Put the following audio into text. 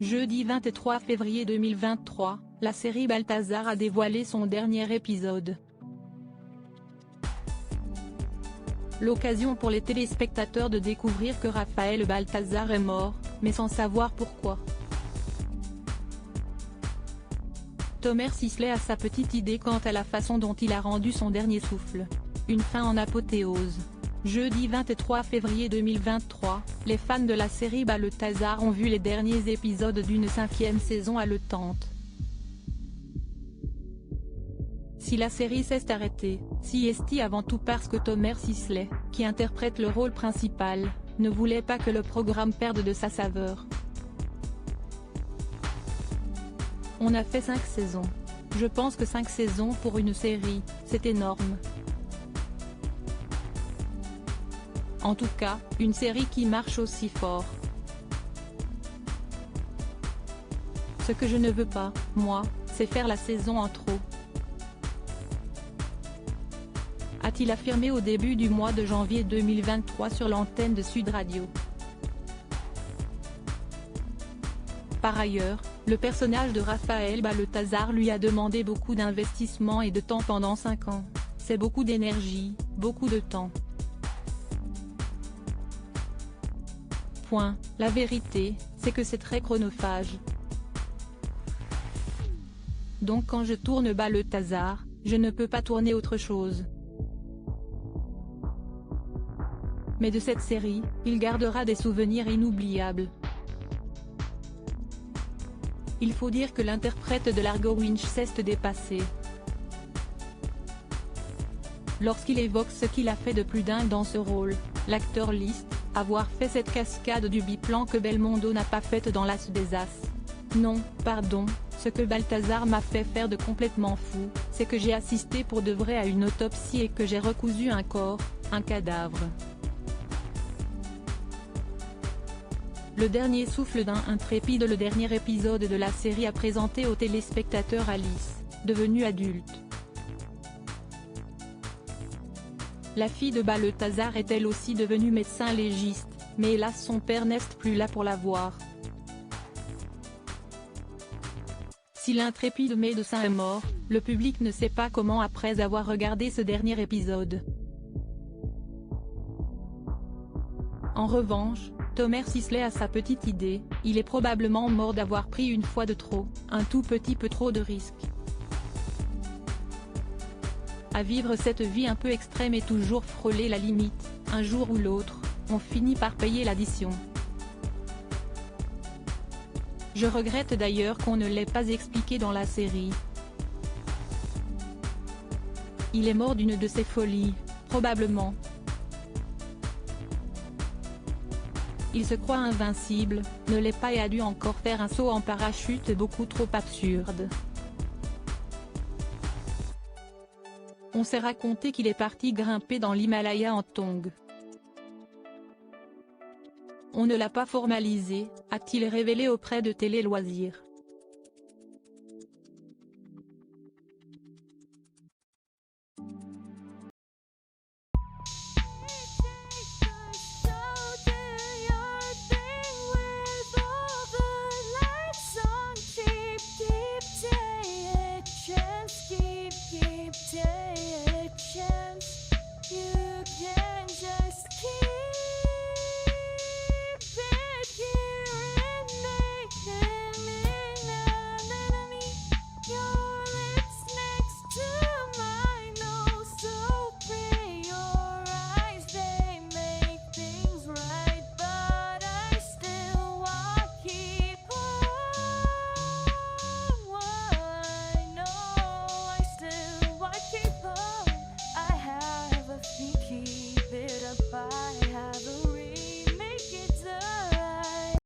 Jeudi 23 février 2023, la série Balthazar a dévoilé son dernier épisode. L'occasion pour les téléspectateurs de découvrir que Raphaël Balthazar est mort, mais sans savoir pourquoi. Thomas Sisley a sa petite idée quant à la façon dont il a rendu son dernier souffle. Une fin en apothéose. Jeudi 23 février 2023, les fans de la série Balthazar ont vu les derniers épisodes d'une 5e saison haletante. Si la série s'est arrêtée, c'est avant tout parce que Thomas Sisley, qui interprète le rôle principal, ne voulait pas que le programme perde de sa saveur. On a fait 5 saisons. Je pense que 5 saisons pour une série, c'est énorme. En tout cas, une série qui marche aussi fort. Ce que je ne veux pas, moi, c'est faire la saison en trop. A-t-il affirmé au début du mois de janvier 2023 sur l'antenne de Sud Radio. Par ailleurs, le personnage de Raphaël Balthazar lui a demandé beaucoup d'investissement et de temps pendant 5 ans. C'est beaucoup d'énergie, beaucoup de temps. La vérité, c'est que c'est très chronophage. Donc quand je tourne Balthazar, je ne peux pas tourner autre chose. Mais de cette série, il gardera des souvenirs inoubliables. Il faut dire que l'interprète de Largo Winch s'est dépassé. Lorsqu'il évoque ce qu'il a fait de plus dingue dans ce rôle, l'acteur liste avoir fait cette cascade du biplan que Belmondo n'a pas faite dans l'As des As. Non, pardon, ce que Balthazar m'a fait faire de complètement fou, c'est que j'ai assisté pour de vrai à une autopsie et que j'ai recousu un corps, un cadavre. Le dernier souffle d'un intrépide. Le dernier épisode de la série a présenté aux téléspectateurs Alice, devenue adulte. La fille de Balthazar est elle aussi devenue médecin légiste, mais hélas son père n'est plus là pour la voir. Si l'intrépide médecin est mort, le public ne sait pas comment après avoir regardé ce dernier épisode. En revanche, Thomas Sisley a sa petite idée, il est probablement mort d'avoir pris une fois de trop, un tout petit peu trop de risques. À vivre cette vie un peu extrême et toujours frôler la limite, un jour ou l'autre, on finit par payer l'addition. Je regrette d'ailleurs qu'on ne l'ait pas expliqué dans la série. Il est mort d'une de ses folies, probablement. Il se croit invincible, ne l'est pas et a dû encore faire un saut en parachute beaucoup trop absurde. On s'est raconté qu'il est parti grimper dans l'Himalaya en tongs. On ne l'a pas formalisé, a-t-il révélé auprès de Télé Loisirs.